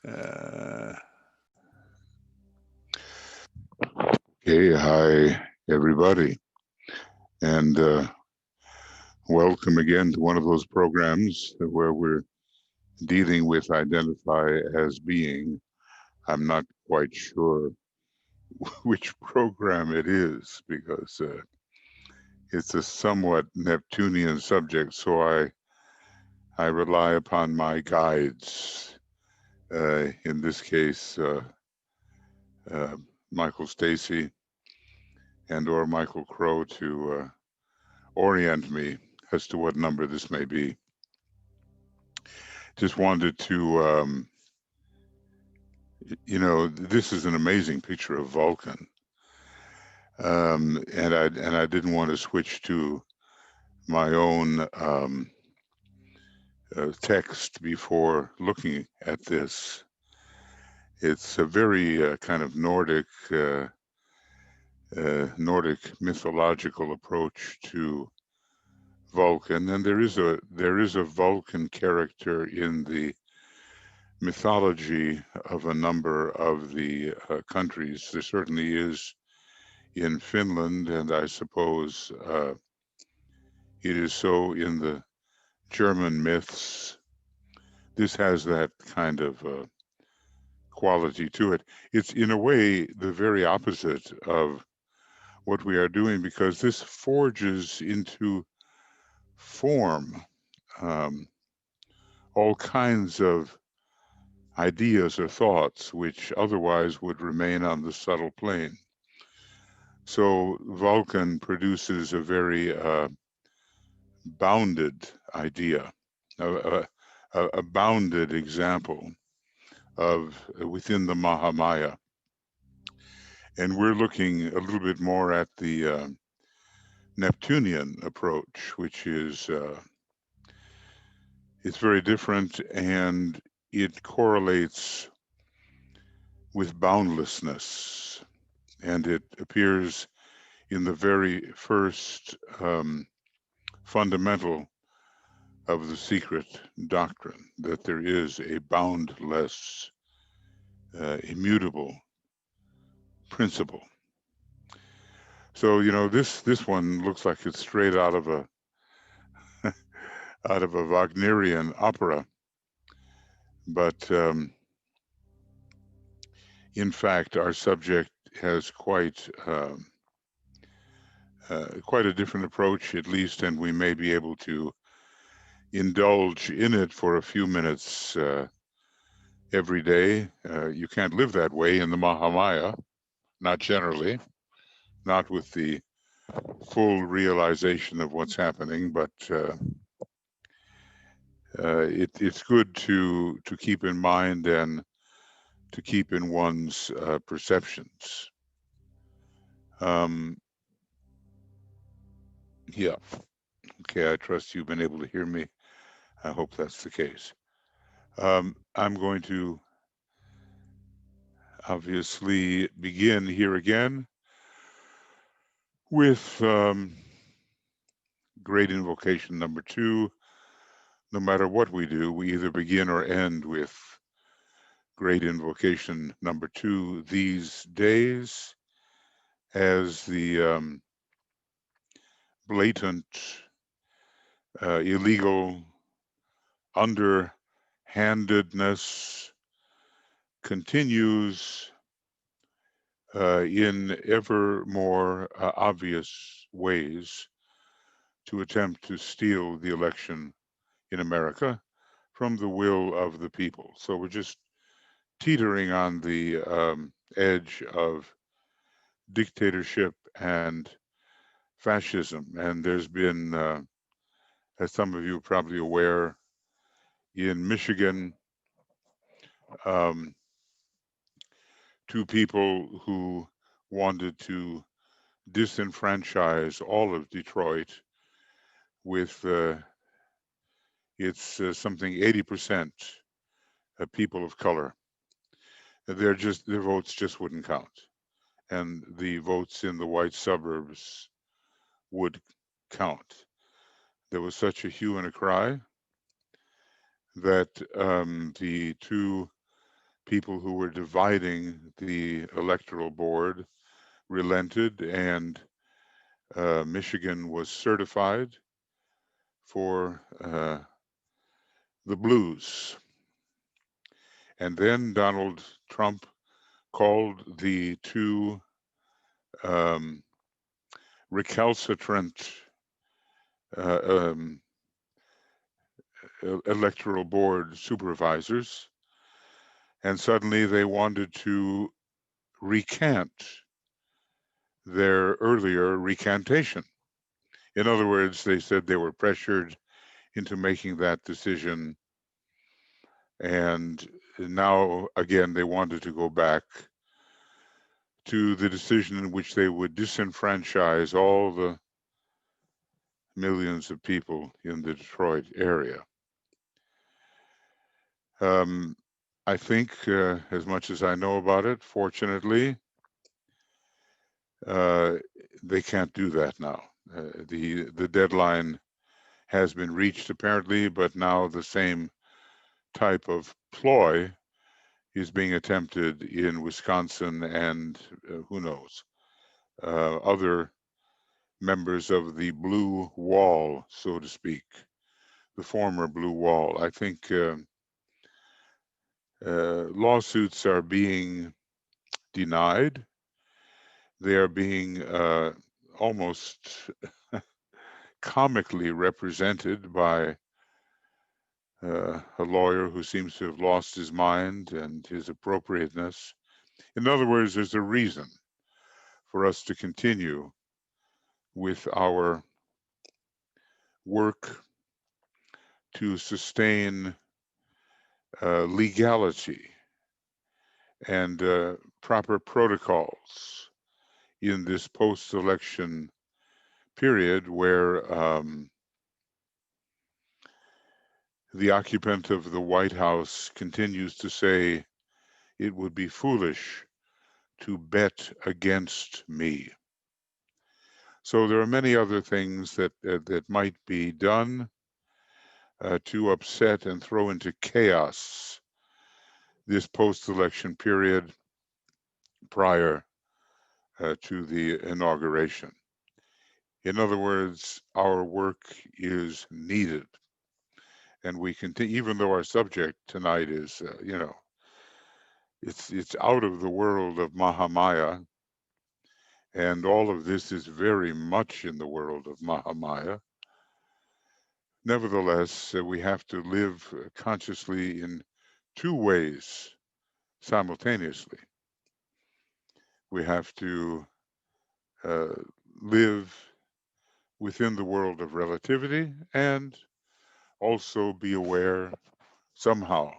Uh, Okay, hi everybody, and welcome again to one of those programs where we're dealing with identify as being. I'm not quite sure which program it is because it's a somewhat Neptunian subject, so I rely upon my guides. In this case, uh, Michael Stacy and or Michael Crow to orient me as to what number this may be. Just wanted to, this is an amazing picture of Vulcan, and I didn't want to switch to my own text before looking at this. It's a very kind of Nordic mythological approach to Vulcan, and there is a Vulcan character in the mythology of a number of the countries. There certainly is in Finland, and I suppose it is so in the German myths. This has that kind of quality to it. It's in a way the very opposite of what we are doing because this forges into form um, all kinds of ideas or thoughts which otherwise would remain on the subtle plane. So Vulcan produces a very bounded idea, a, a bounded example of within the Mahamaya. And we're looking a little bit more at the Neptunian approach, which is it's very different and it correlates with boundlessness. And it appears in the very first fundamental of the secret doctrine that there is a boundless, immutable principle. So this one looks like it's straight out of a out of a Wagnerian opera, but in fact, our subject has quite a different approach, at least, and we may be able to indulge in it for a few minutes every day. You can't live that way in the Mahamaya, not generally, not with the full realization of what's happening, but it's good to keep in mind and to keep in one's perceptions. Um, yeah. Okay. I trust you've been able to hear me. I hope that's the case. I'm going to obviously begin here again with great invocation number 2. No matter what we do, we either begin or end with great invocation number 2 these days, as the blatant, illegal underhandedness continues in ever more obvious ways to attempt to steal the election in America from the will of the people. So we're just teetering on the edge of dictatorship and fascism. And there's been, as some of you are probably aware, in Michigan, um, 2 people who wanted to disenfranchise all of Detroit with its something 80% people of color. Their votes just wouldn't count, and the votes in the white suburbs would count. There was such a hue and a cry that the 2 people who were dividing the electoral board relented, and Michigan was certified for the blues. And then Donald Trump called the two recalcitrant electoral board supervisors, and suddenly they wanted to recant their earlier recantation. In other words, they said they were pressured into making that decision, and now again they wanted to go back to the decision in which they would disenfranchise all the millions of people in the Detroit area. I think, as much as I know about it, fortunately, they can't do that now. The deadline has been reached apparently, but now the same type of ploy is being attempted in Wisconsin and who knows, other members of the blue wall, so to speak, the former blue wall. I think lawsuits are being denied. They are being almost comically represented by a lawyer who seems to have lost his mind and his appropriateness. In other words, there's a reason for us to continue with our work to sustain legality and proper protocols in this post-election period where the occupant of the White House continues to say it would be foolish to bet against me. So there are many other things that that might be done to upset and throw into chaos this post-election period prior to the inauguration. In other words, our work is needed, and we continue, even though our subject tonight is, you know, it's out of the world of Mahamaya, and all of this is very much in the world of Mahamaya. Nevertheless, we have to live consciously in two ways simultaneously. We have to live within the world of relativity and also be aware somehow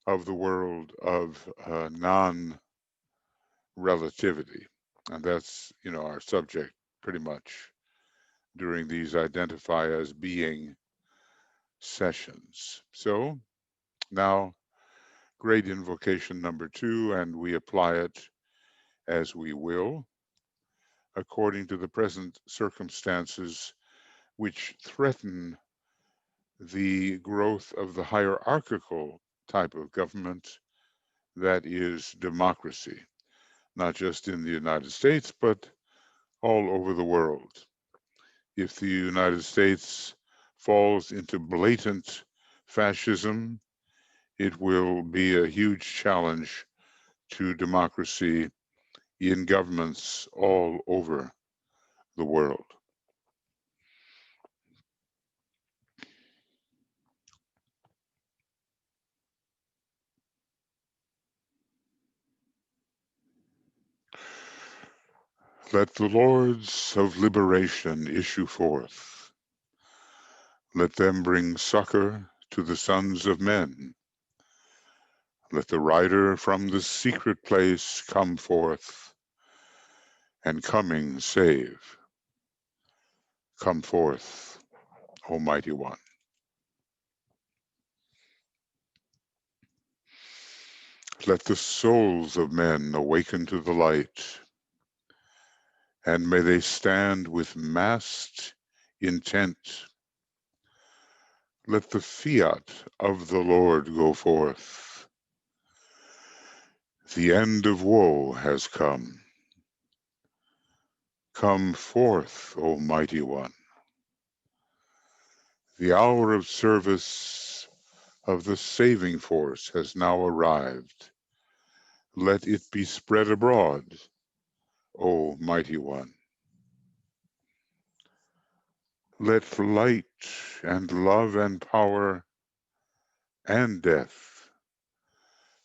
of the world of non-relativity. And that's, you know, our subject pretty much during these identify as being sessions. So now, great invocation number 2, and we apply it as we will, according to the present circumstances which threaten the growth of the hierarchical type of government that is democracy, not just in the United States, but all over the world. If the United States falls into blatant fascism, it will be a huge challenge to democracy in governments all over the world. Let the lords of liberation issue forth. Let them bring succor to the sons of men. Let the rider from the secret place come forth, and coming save. Come forth, Almighty One. Let the souls of men awaken to the light, and may they stand with massed intent. Let the fiat of the Lord go forth. The end of woe has come. Come forth, O mighty one. The hour of service of the saving force has now arrived. Let it be spread abroad, O mighty one. Let light and love and power and death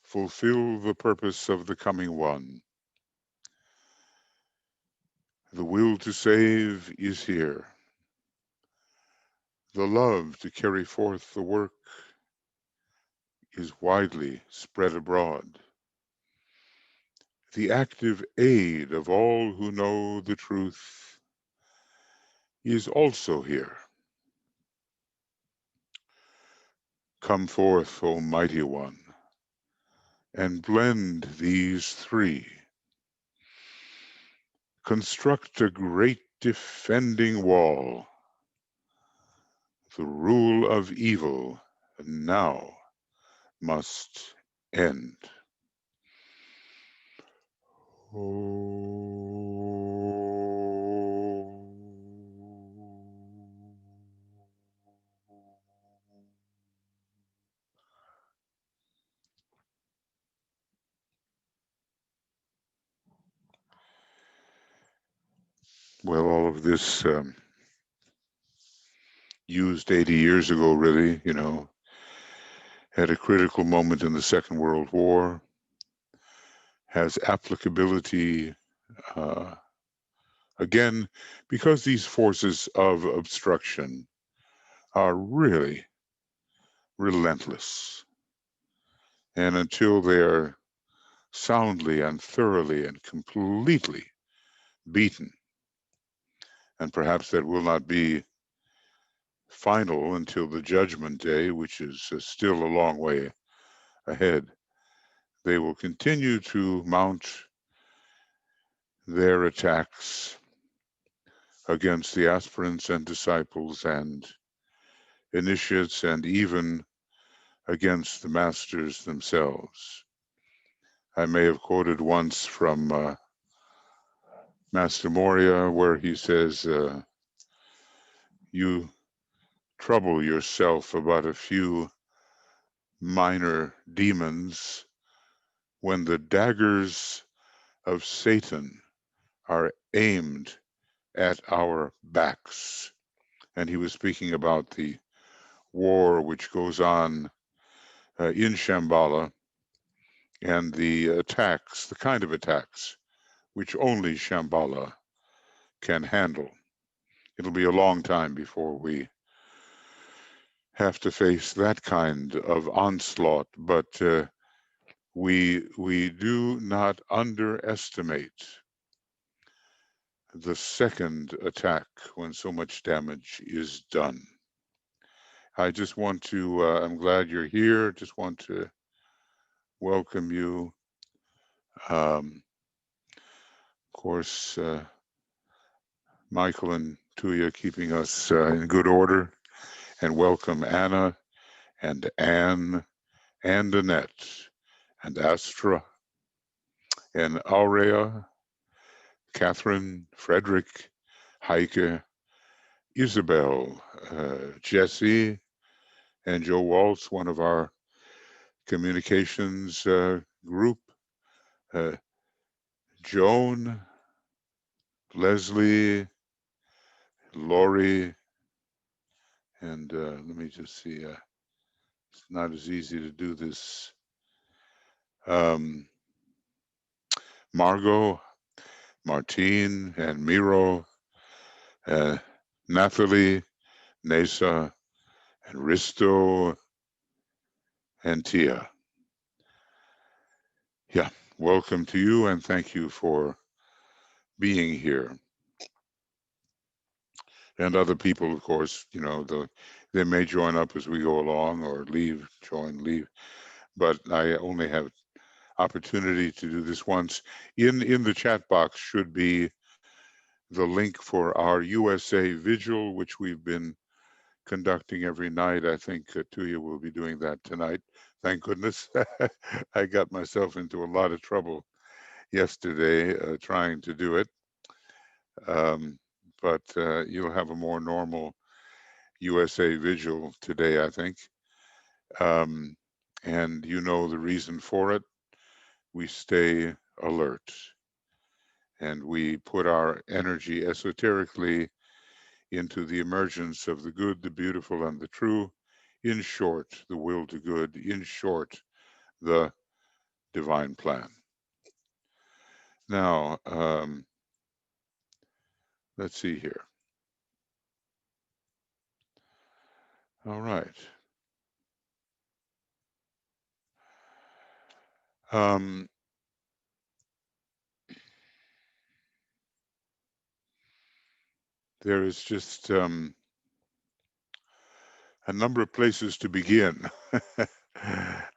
fulfill the purpose of the coming one. The will to save is here. The love to carry forth the work is widely spread abroad. The active aid of all who know the truth is also here. Come forth, O mighty one, and blend these three. Construct a great defending wall. The rule of evil now must end. Well, all of this used 80 years ago, really, at a critical moment in the Second World War, has applicability again, because these forces of obstruction are really relentless. And until they're soundly and thoroughly and completely beaten, and perhaps that will not be final until the judgment day, which is still a long way ahead, they will continue to mount their attacks against the aspirants and disciples and initiates and even against the masters themselves. I may have quoted once from Master Moria where he says, you trouble yourself about a few minor demons when the daggers of Satan are aimed at our backs. And he was speaking about the war which goes on in Shambhala and the attacks, the kind of attacks which only Shambhala can handle. It'll be a long time before we have to face that kind of onslaught, but we do not underestimate the second attack when so much damage is done. I just want to, I'm glad you're here, just want to welcome you. Of course, Michael and Tuya keeping us in good order, and welcome Anna and Anne and Annette and Astra and Aurea, Catherine, Frederick, Heike, Isabel, Jesse, and Joe Waltz, one of our communications group, Joan, Leslie, Lori, and let me just see, it's not as easy to do this. Margot, Martine, and Miro, Nathalie, Nesa, and Risto, and Tia. Yeah, welcome to you and thank you for being here. And other people, of course, they may join up as we go along or leave, join, leave. But I only have opportunity to do this once. In the chat box should be the link for our USA Vigil, which we've been conducting every night. I think Tuya will be doing that tonight thank goodness. I got myself into a lot of trouble yesterday trying to do it. Um, but you'll have a more normal USA vigil today, I think. Um, and you know the reason for it. We stay alert and we put our energy esoterically into the emergence of the good, the beautiful, and the true. In short, the will to good. In short, the divine plan. Now, let's see here. All right. Um, there is just a number of places to begin.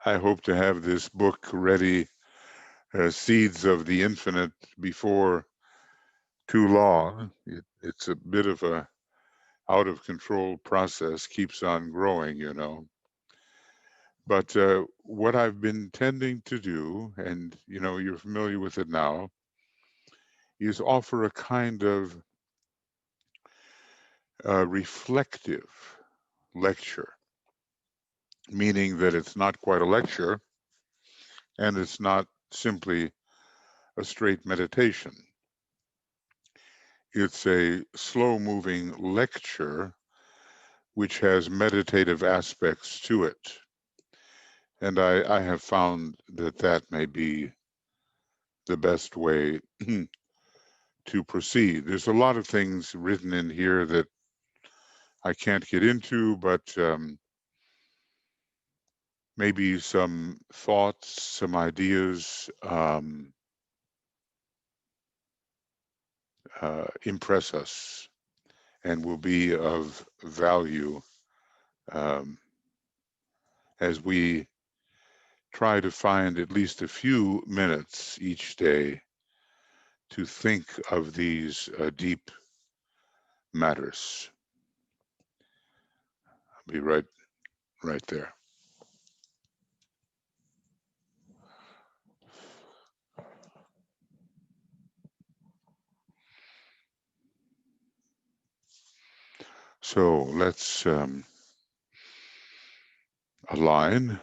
I hope to have this book ready, Seeds of the Infinite, before too long. It's a bit of a out of control process, keeps on growing, you know. But what I've been tending to do, and you know, you're familiar with it now, is offer a kind of reflective lecture, meaning that it's not quite a lecture and it's not simply a straight meditation. It's a slow moving lecture which has meditative aspects to it. And I have found that that may be the best way to proceed. There's a lot of things written in here that I can't get into, but maybe some thoughts, some ideas impress us and will be of value as we try to find at least a few minutes each day to think of these deep matters. I'll be right there. So let's align.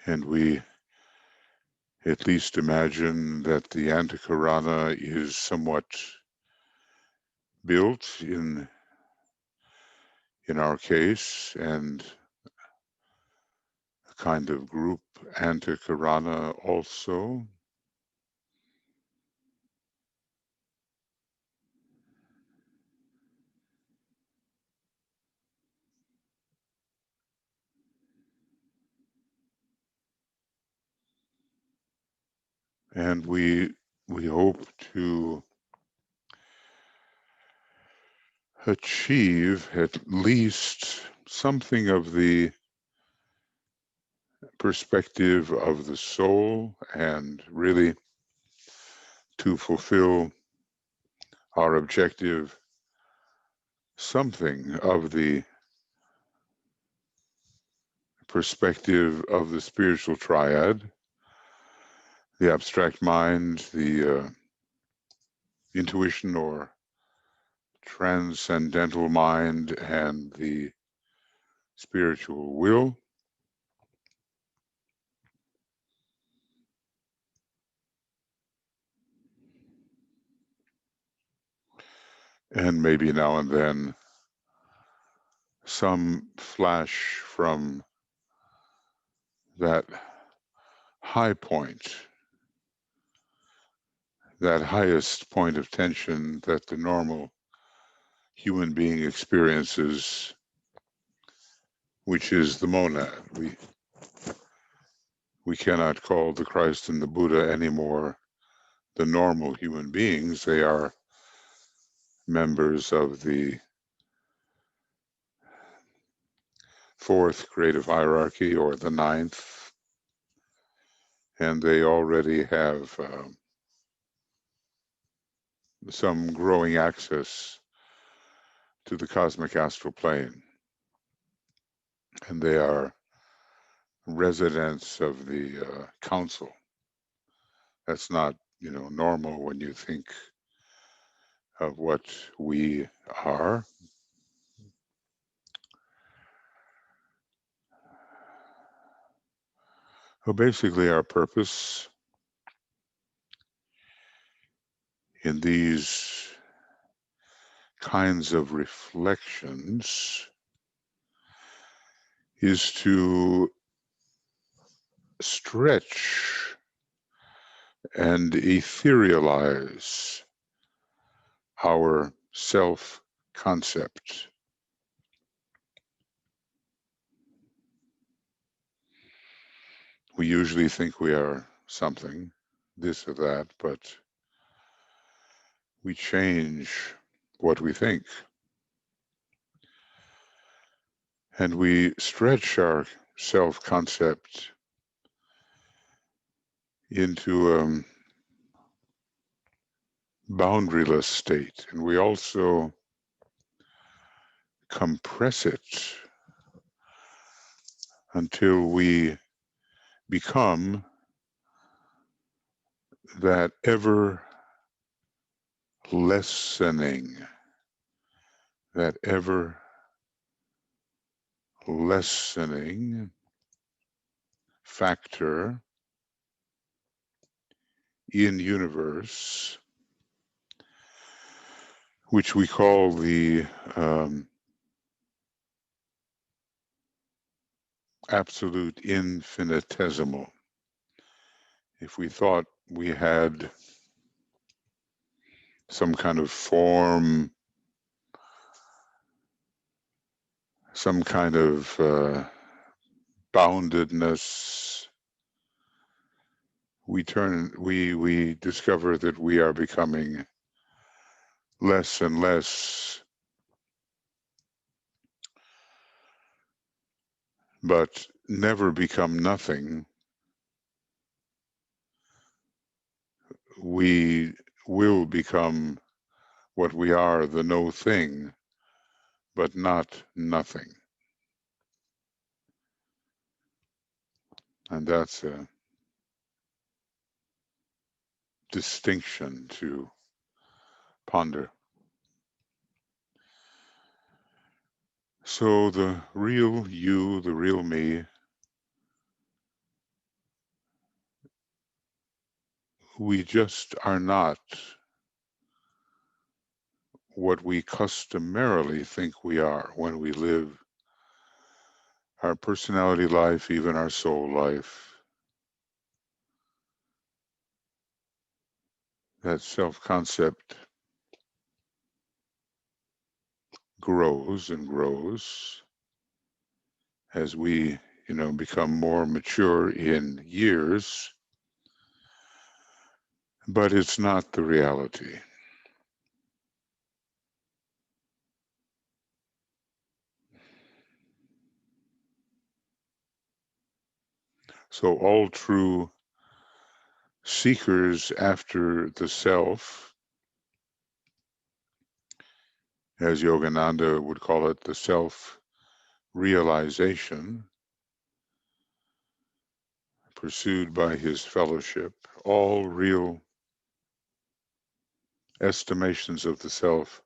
And we at least imagine that the Antakarana is somewhat built in our case, and a kind of group Antakarana also. And we hope to achieve at least something of the perspective of the soul, and really to fulfill our objective, something of the perspective of the spiritual triad, the abstract mind, the intuition or transcendental mind, and the spiritual will. And maybe now and then some flash from that high point, that highest point of tension that the normal human being experiences, which is the monad. We cannot call the Christ and the Buddha anymore the normal human beings. They are members of the fourth creative hierarchy, or the ninth, and they already have some growing access to the cosmic astral plane, and they are residents of the council. That's not, normal when you think of what we are. So basically, our purpose in these kinds of reflections is to stretch and etherealize our self-concept. We usually think we are something, this or that, but we change what we think. And we stretch our self-concept into a boundaryless state, and we also compress it until we become that ever lessening, that ever lessening factor in universe, which we call the absolute infinitesimal. If we thought we had some kind of form, some kind of boundedness, we discover that we are becoming less and less, but never become nothing. We will become what we are, the no thing, but not nothing. And that's a distinction to ponder. So the real you, the real me, we just are not what we customarily think we are when we live our personality life, even our soul life. That self-concept grows and grows as we, become more mature in years, but it's not the reality. So all true seekers after the self, as Yogananda would call it, the self-realization pursued by his fellowship, all real estimations of the self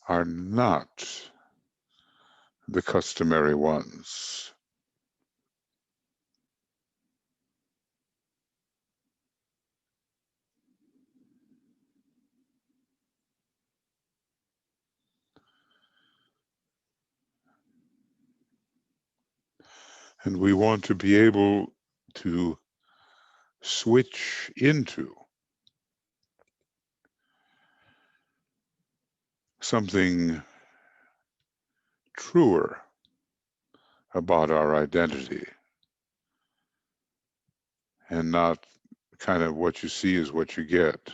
are not the customary ones. And we want to be able to switch into something truer about our identity, and not kind of what you see is what you get.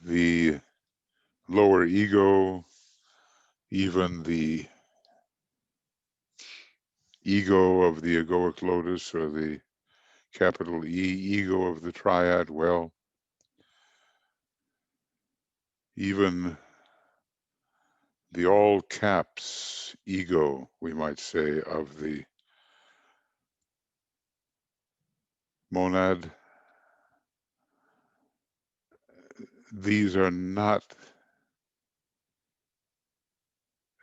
The lower ego, even the ego of the egoic lotus, or the capital E ego of the triad, well, even the all caps ego, we might say, of the monad, these are not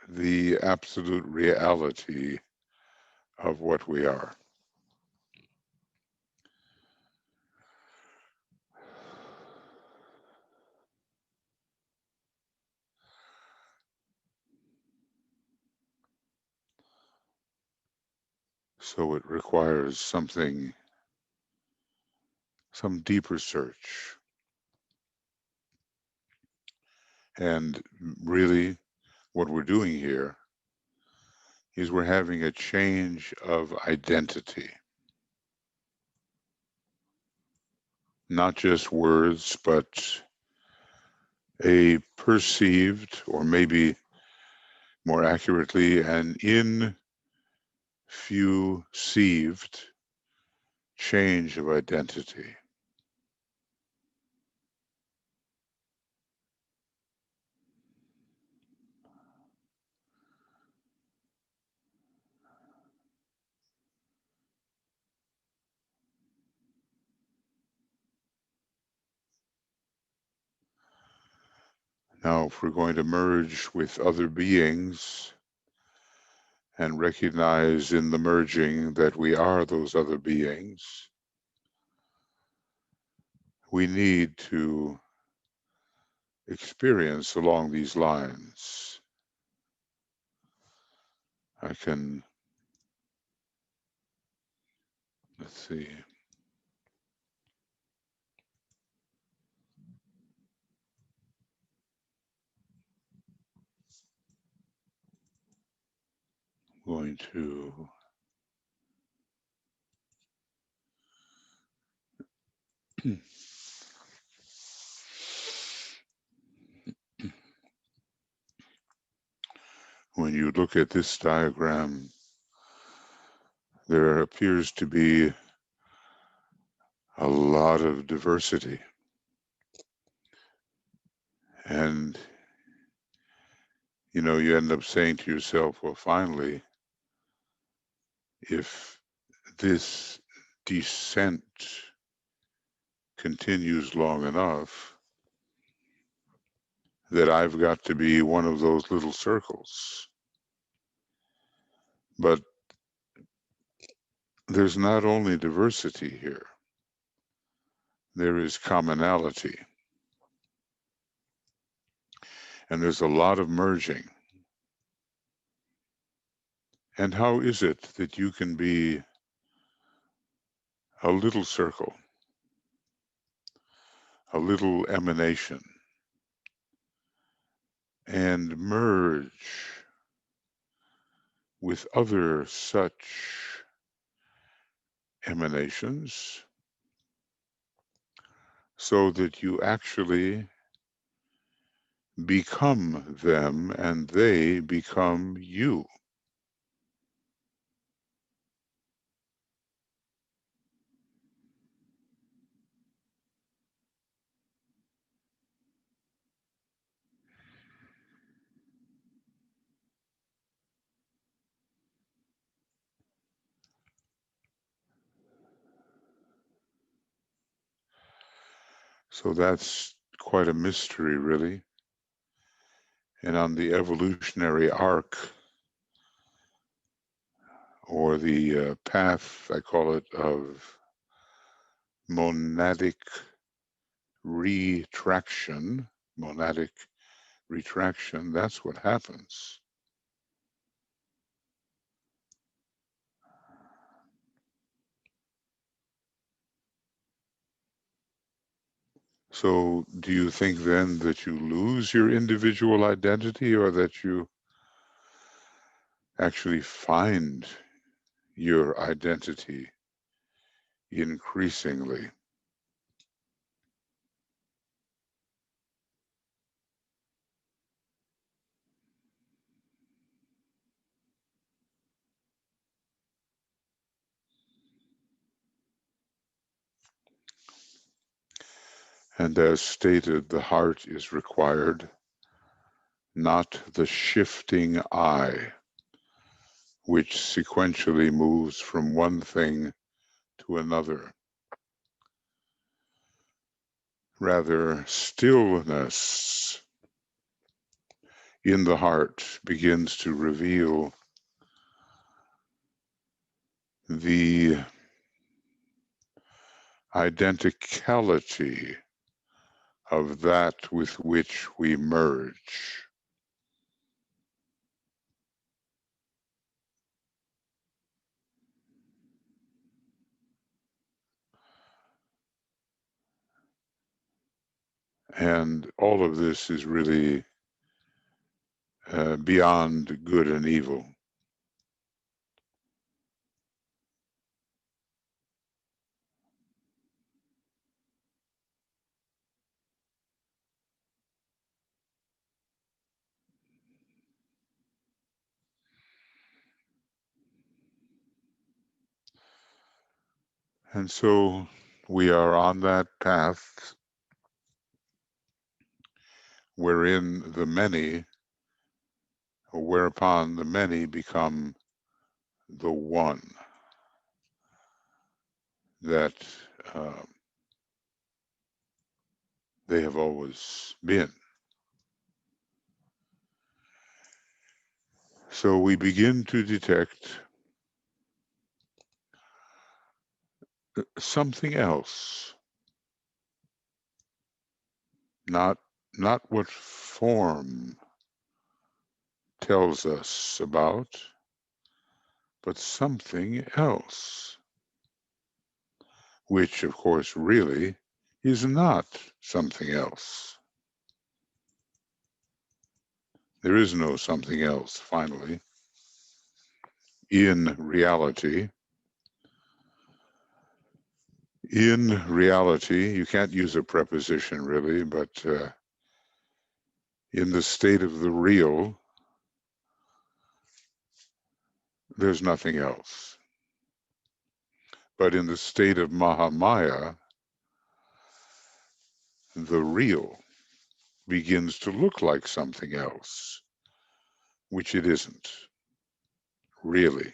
the absolute reality of what we are. So it requires something, some deeper search. And really, what we're doing here is we're having a change of identity, not just words, but a perceived, or maybe more accurately, an infusive change of identity. Now, if we're going to merge with other beings and recognize in the merging that we are those other beings, we need to experience along these lines. I can, let's see. I'm going to when you look at this diagram, there appears to be a lot of diversity. And, you know, you end up saying to yourself, well, finally, if this descent continues long enough, that I've got to be one of those little circles. But there's not only diversity here, there is commonality. And there's a lot of merging. And how is it that you can be a little circle, a little emanation, and merge with other such emanations so that you actually become them and they become you? So that's quite a mystery, really. And on the evolutionary arc, or the path, I call it, of monadic retraction, monadic retraction, that's what happens. So do you think then that you lose your individual identity, or that you actually find your identity increasingly? And as stated, the heart is required, not the shifting eye, which sequentially moves from one thing to another. Rather, stillness in the heart begins to reveal the identicality of that with which we merge. And all of this is really beyond good and evil. And so we are on that path wherein the many, or whereupon the many become the one that they have always been. So we begin to detect something else, not what form tells us about, but something else, which of course really is not something else. There is no something else, finally, in reality. In reality, you can't use a preposition really, but in the state of the real, there's nothing else. But in the state of Mahamaya, the real begins to look like something else, which it isn't, really.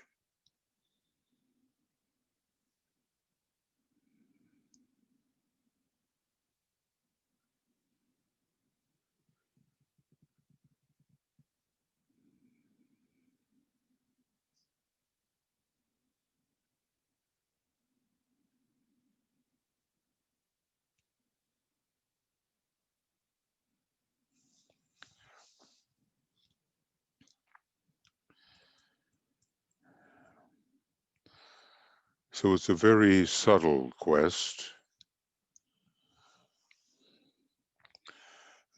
So it's a very subtle quest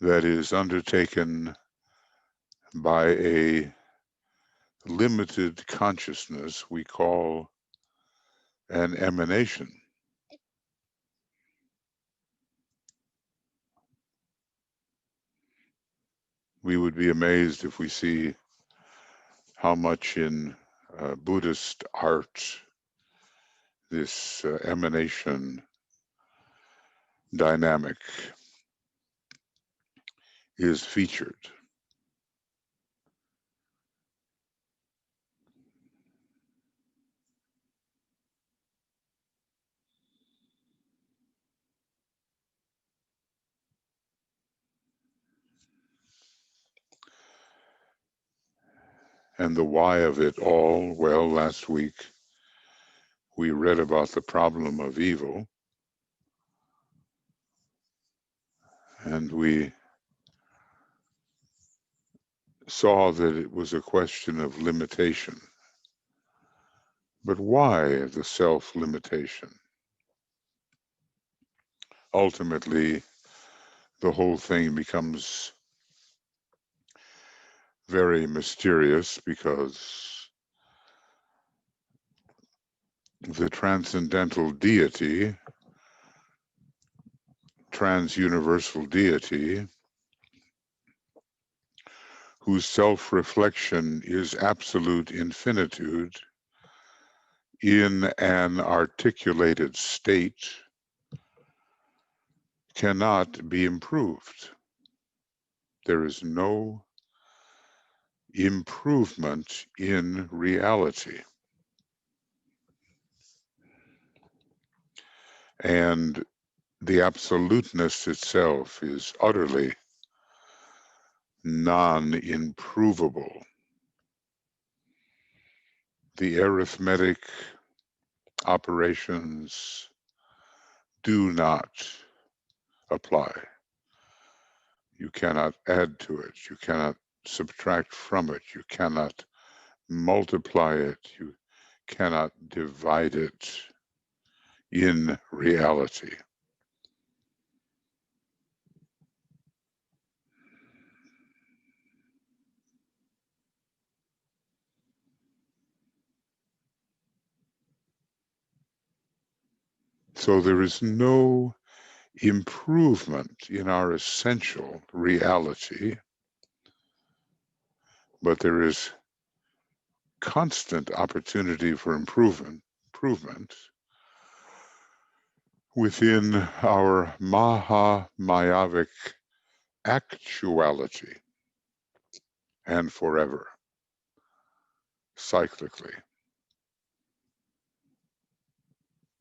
that is undertaken by a limited consciousness we call an emanation. We would be amazed if we see how much in Buddhist art this emanation dynamic is featured. And the why of it all, well, last week we read about the problem of evil, and we saw that it was a question of limitation. But why the self-limitation? Ultimately, the whole thing becomes very mysterious because the transcendental deity, trans-universal deity, whose self-reflection is absolute infinitude in an articulated state, cannot be improved. There is no improvement in reality. And the absoluteness itself is utterly non-improvable. The arithmetic operations do not apply. You cannot add to it. You cannot subtract from it. You cannot multiply it. You cannot divide it in reality. So there is no improvement in our essential reality, but there is constant opportunity for improvement within our Mahamayavic actuality and forever, cyclically.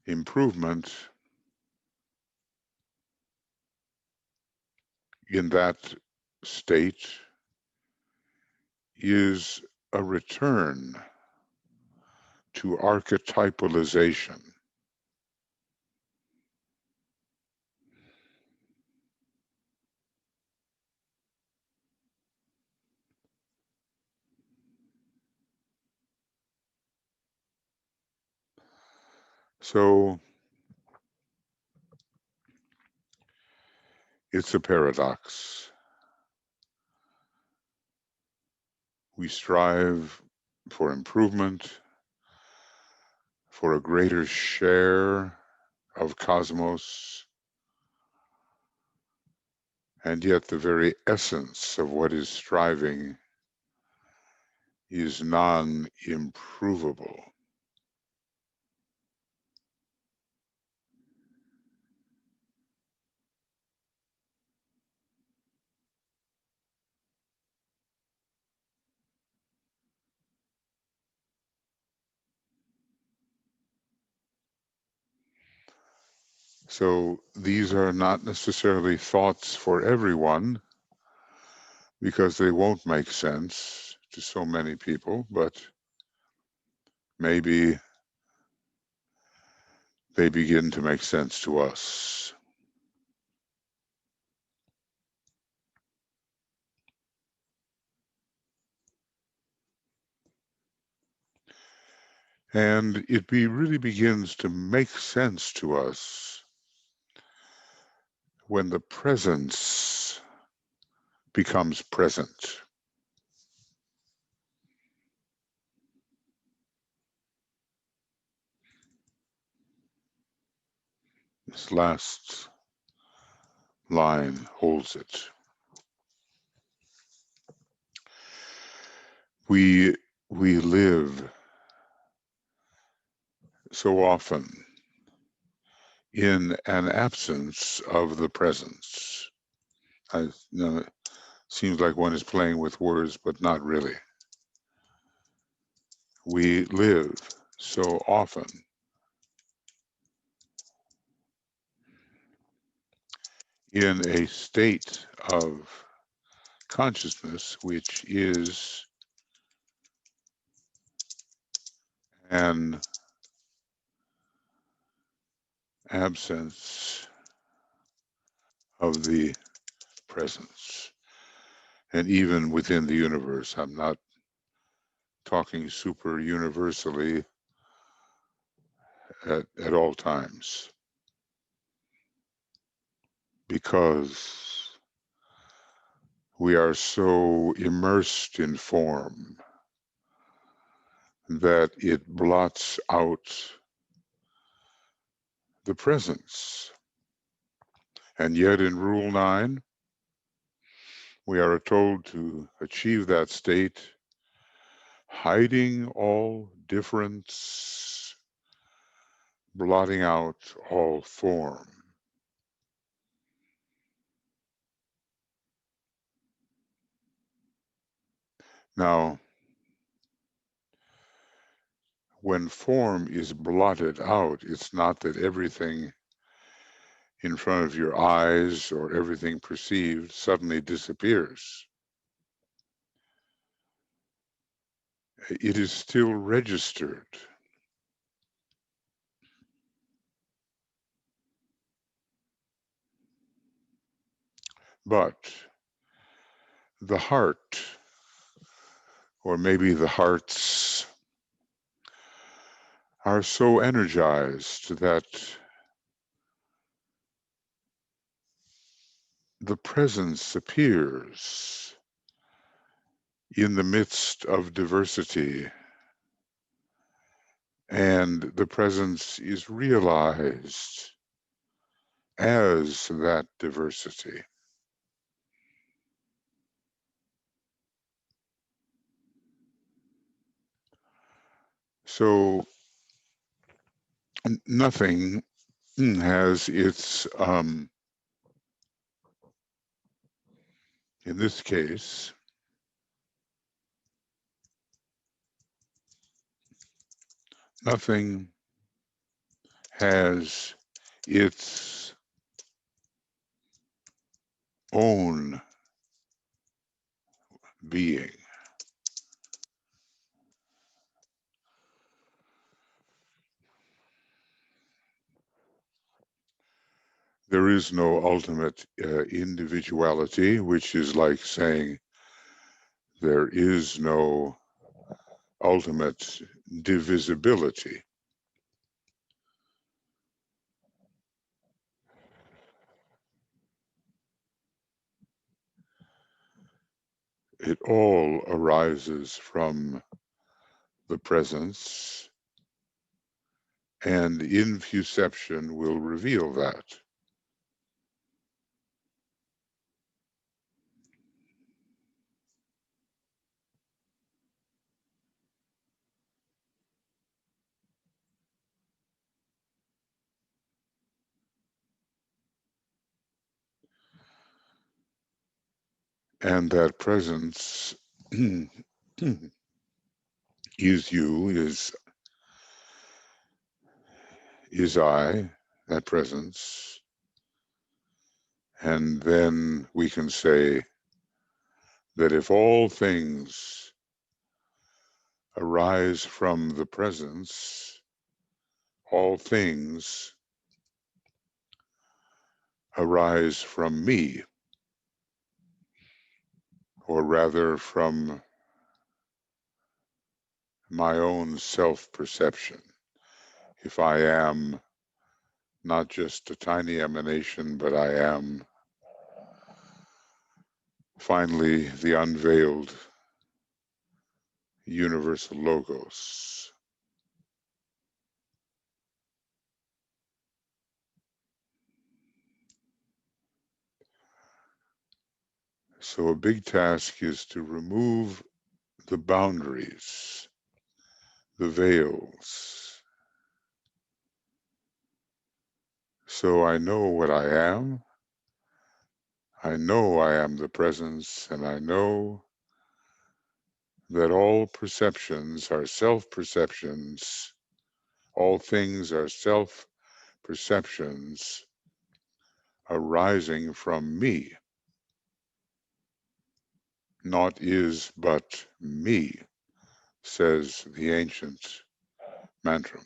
Improvement in that state is a return to archetypalization. So it's a paradox. We strive for improvement, for a greater share of cosmos, and yet the very essence of what is striving is non-improvable. So these are not necessarily thoughts for everyone, because they won't make sense to so many people, but maybe they begin to make sense to us. And it really begins to make sense to us when the presence becomes present. This last line holds it. We live so often in an absence of the presence. I know it seems like one is playing with words, but not really. We live so often in a state of consciousness which is an absence of the presence. And even within the universe, I'm not talking super universally at all times, because we are so immersed in form that it blots out the presence. And yet in Rule 9, we are told to achieve that state, hiding all difference, blotting out all form. Now, when form is blotted out, it's not that everything in front of your eyes or everything perceived suddenly disappears. It is still registered. But the heart, or maybe the hearts, are so energized that the presence appears in the midst of diversity, and the presence is realized as that diversity. So nothing has its, in this case, nothing has its own being. There is no ultimate individuality, which is like saying there is no ultimate divisibility. It all arises from the presence, and infuception will reveal that. And that presence is you, is I, that presence. And then we can say that if all things arise from the presence, all things arise from me, or rather from my own self-perception. If I am not just a tiny emanation, but I am finally the unveiled universal logos. So a big task is to remove the boundaries, the veils. So I know what I am. I know I am the presence, and I know that all perceptions are self-perceptions. All things are self-perceptions arising from me. Naught is but me, says the ancient mantra.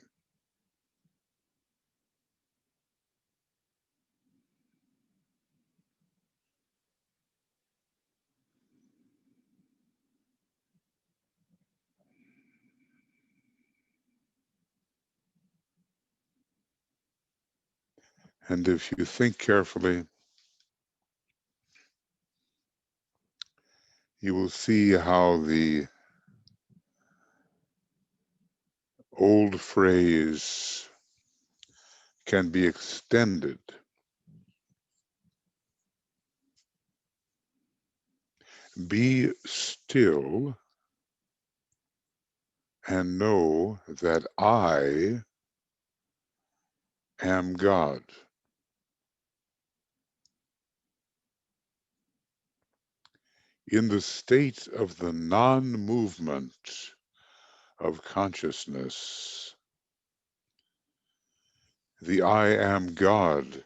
And if you think carefully, you will see how the old phrase can be extended. Be still and know that I am God. in the state of the non-movement of consciousness, the I am God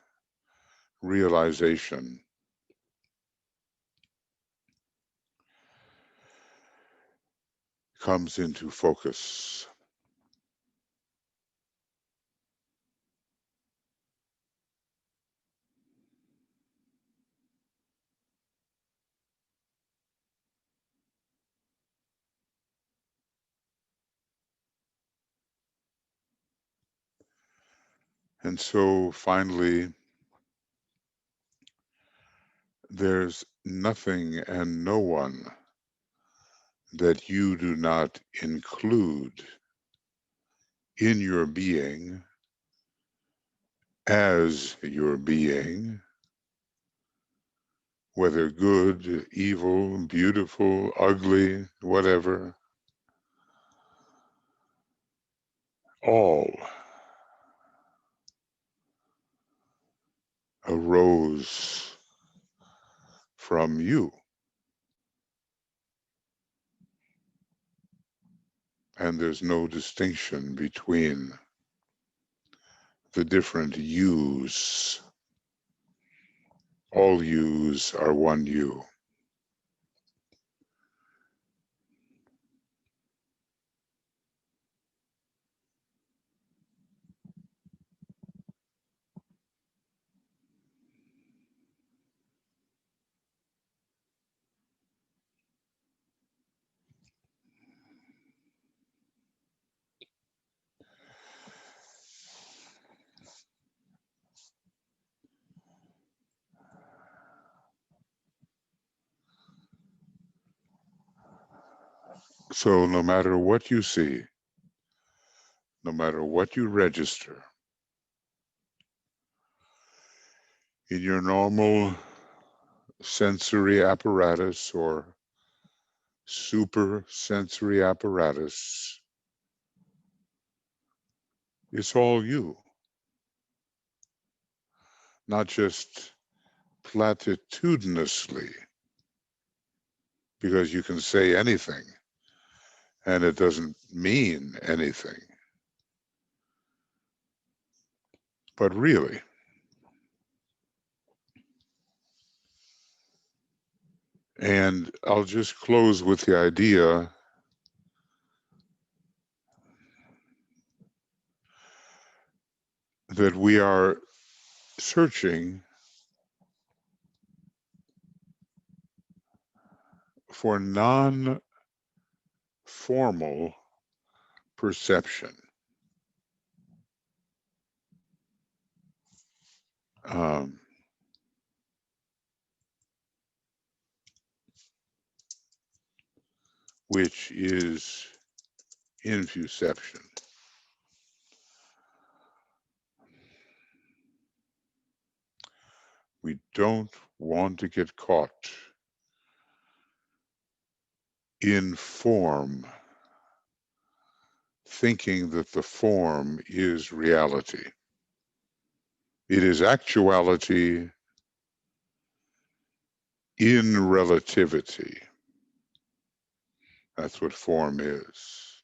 realization comes into focus. And so finally, there's nothing and no one that you do not include in your being as your being, whether good, evil, beautiful, ugly, whatever, all arose from you. And there's no distinction between the different yous. All yous are one you. So no matter what you see, no matter what you register in your normal sensory apparatus or super sensory apparatus, it's all you, not just platitudinously, because you can say anything and it doesn't mean anything, but really. And I'll just close with the idea that we are searching for non-formal perception. Um, which is infuception. We don't want to get caught in form, thinking that the form is reality. It is actuality in relativity. That's what form is,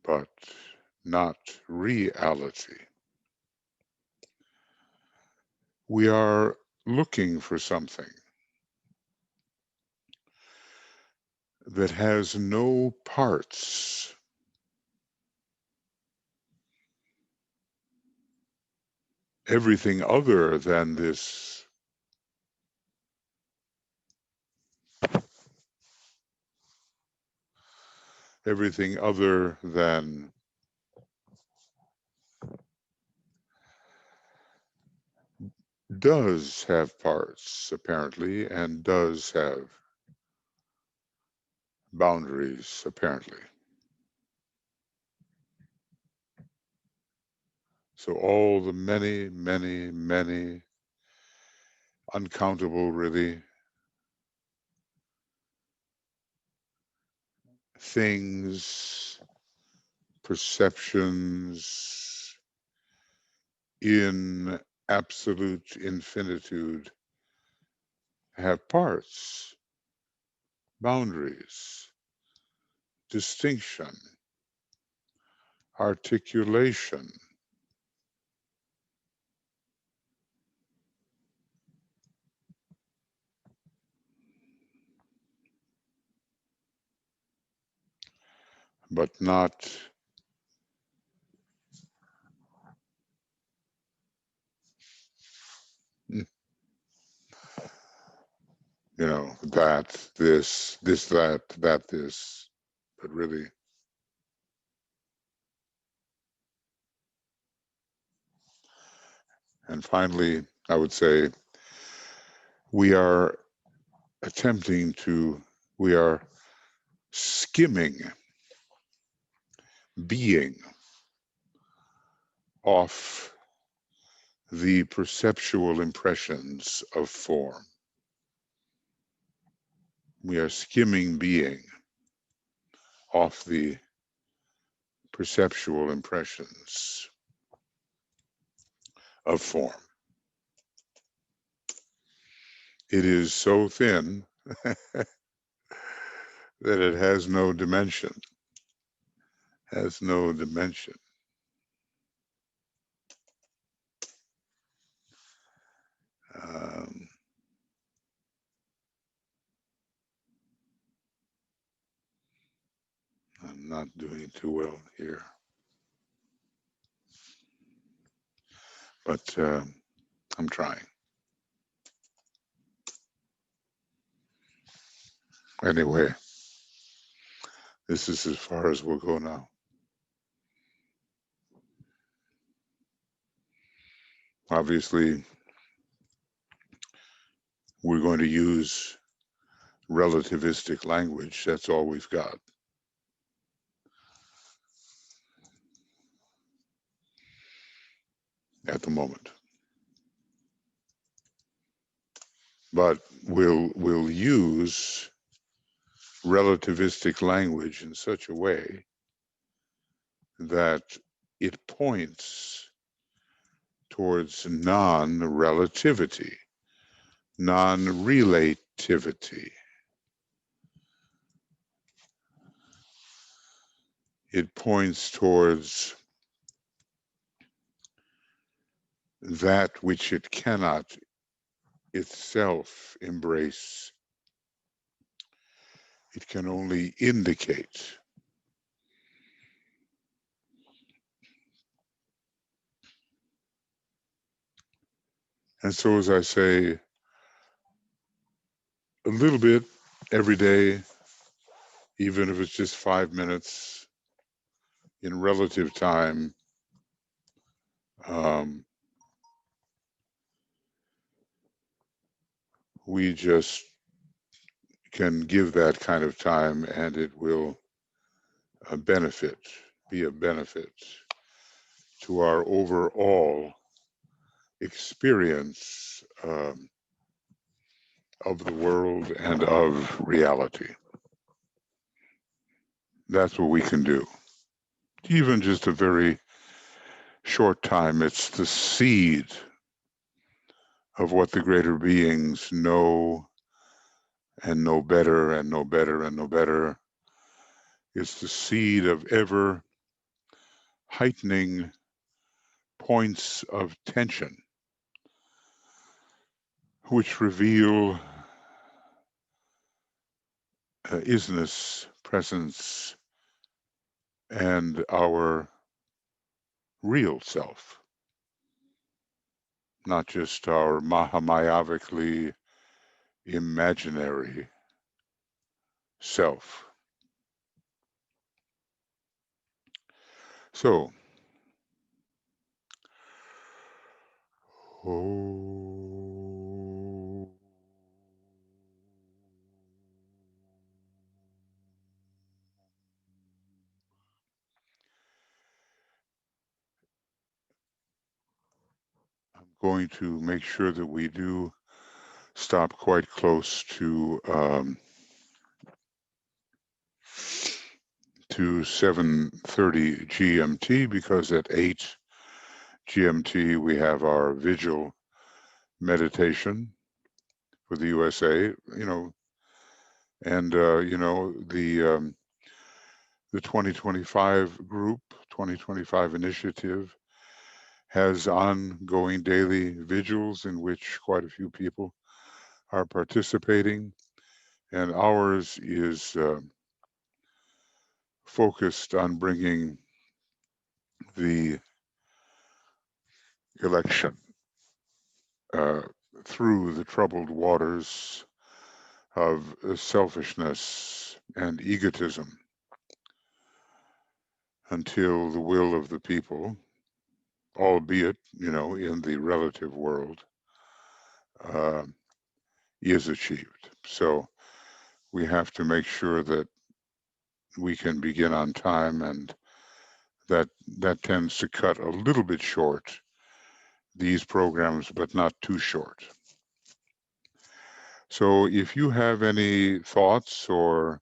but not reality. We are looking for something that has no parts. Everything other than this everything other than does have parts, apparently, and does have boundaries, apparently. So all the many, many, many, uncountable, really, things, perceptions in absolute infinitude have parts, boundaries, distinction, articulation. But not that, this, that, this, but really and finally, I would say we are we are skimming being off the perceptual impressions of form. We are skimming being off the perceptual impressions of form. It is so thin that it has no dimension, has no dimension. I'm not doing too well here, but I'm trying. Anyway, this is as far as we'll go now. Obviously, we're going to use relativistic language. That's all we've got. At the moment. But we'll use relativistic language in such a way that it points towards non-relativity, non-relativity. It points towards that which it cannot itself embrace. It can only indicate. And so, as I say, a little bit every day, even if it's just 5 minutes in relative time, we just can give that kind of time and it will be a benefit to our overall experience of the world and of reality. That's what we can do. Even just a very short time, it's the seed of what the greater beings know and know better and know better and know better. It's the seed of ever heightening points of tension, which reveal isness, presence, and our real self, not just our mahamayavically imaginary self. So, I'm going to make sure that we do stop quite close to 7:30 GMT, because at 8 GMT we have our vigil meditation, for the USA, and the 2025 group, 2025 initiative, has ongoing daily vigils in which quite a few people are participating, and ours is focused on bringing the election through the troubled waters of selfishness and egotism until the will of the people, albeit, in the relative world, is achieved. So we have to make sure that we can begin on time, and that tends to cut a little bit short these programs, but not too short. So if you have any thoughts or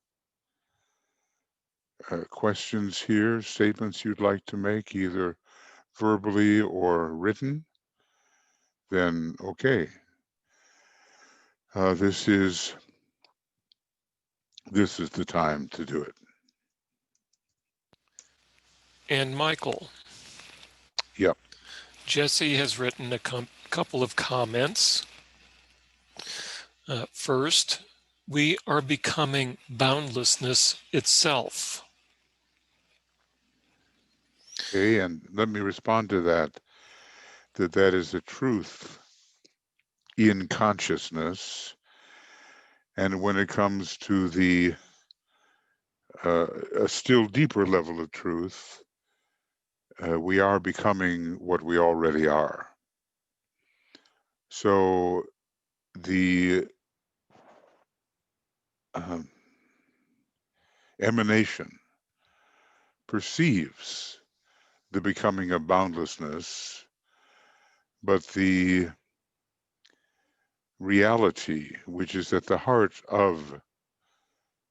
questions here, statements you'd like to make, either verbally or written, then okay. This is the time to do it. And Michael. Yep. Jesse has written a couple of comments. First, we are becoming boundlessness itself. Okay, and let me respond to that is a truth in consciousness. And when it comes to the a still deeper level of truth, we are becoming what we already are. So the emanation perceives the becoming of boundlessness, but the reality, which is at the heart of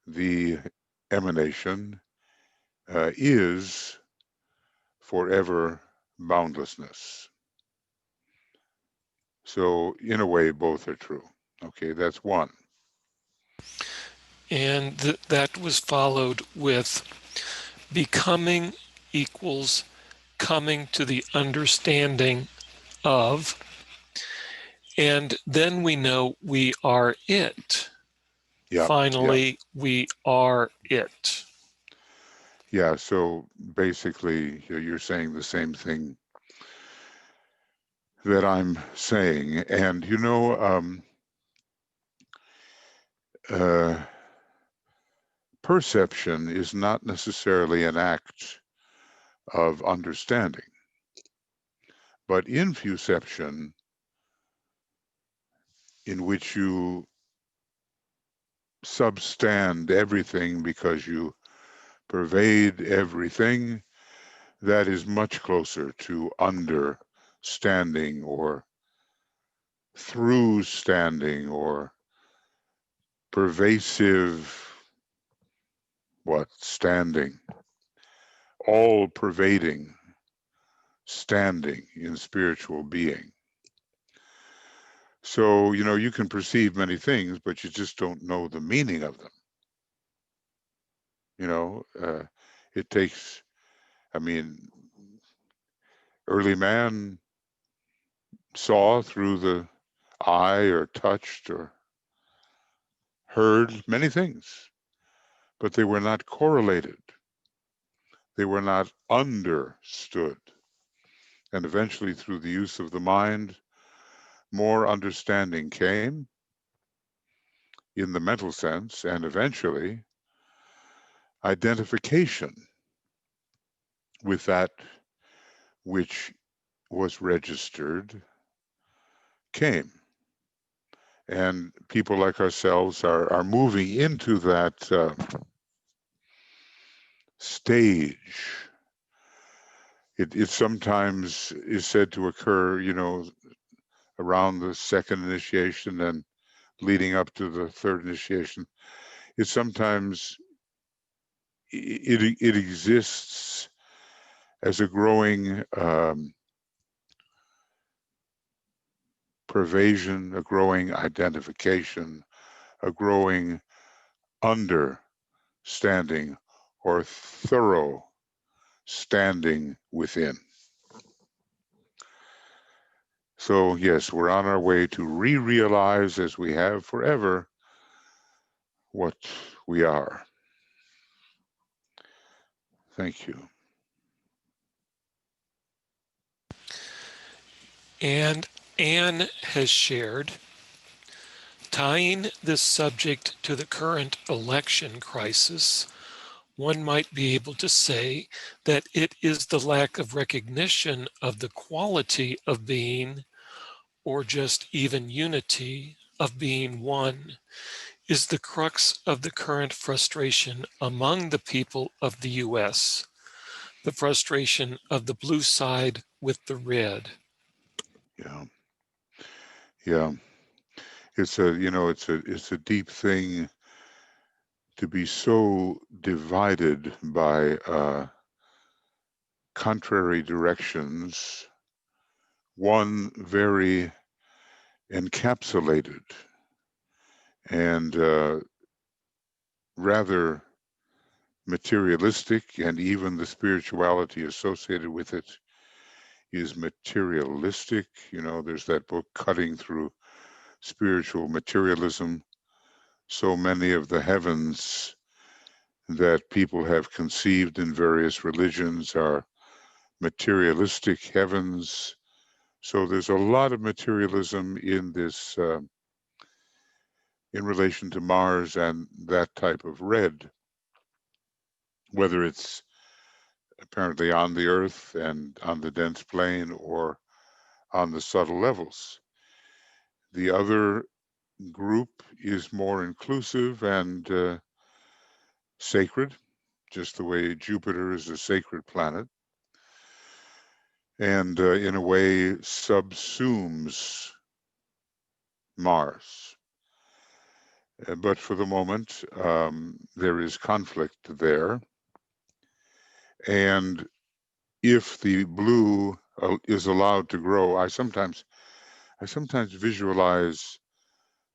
the emanation, is forever boundlessness. So in a way, both are true. Okay, that's one. And that was followed with becoming equals coming to the understanding of, and then we know we are it. Yeah. Finally, we are it. Yeah, so basically you're saying the same thing that I'm saying. And perception is not necessarily an act of understanding, but infuception, in which you substand everything because you pervade everything, that is much closer to understanding or through standing or pervasive standing, all pervading standing in spiritual being. So you can perceive many things, but you just don't know the meaning of them. It takes, early man saw through the eye or touched or heard many things, but they were not correlated. They were not understood. And eventually, through the use of the mind, more understanding came in the mental sense, and eventually identification with that which was registered came. And people like ourselves are moving into that stage. It sometimes is said to occur, around the second initiation and leading up to the third initiation. It sometimes it exists as a growing pervasion, a growing identification, a growing understanding or thorough standing within. So yes, we're on our way to re-realize, as we have forever, what we are. Thank you. And Anne has shared, tying this subject to the current election crisis, one might be able to say that it is the lack of recognition of the quality of being, or just even unity of being one, is the crux of the current frustration among the people of the US, the frustration of the blue side with the red. Yeah. Yeah. It's a, it's a deep thing to be so divided by contrary directions, one very encapsulated and rather materialistic, and even the spirituality associated with it is materialistic. There's that book, Cutting Through Spiritual Materialism. So many of the heavens that people have conceived in various religions are materialistic heavens. So there's a lot of materialism in this, in relation to Mars and that type of red, whether it's apparently on the Earth and on the dense plane or on the subtle levels. The other group is more inclusive and sacred, just the way Jupiter is a sacred planet, and in a way subsumes Mars. But for the moment, there is conflict there. And if the blue is allowed to grow, I sometimes visualize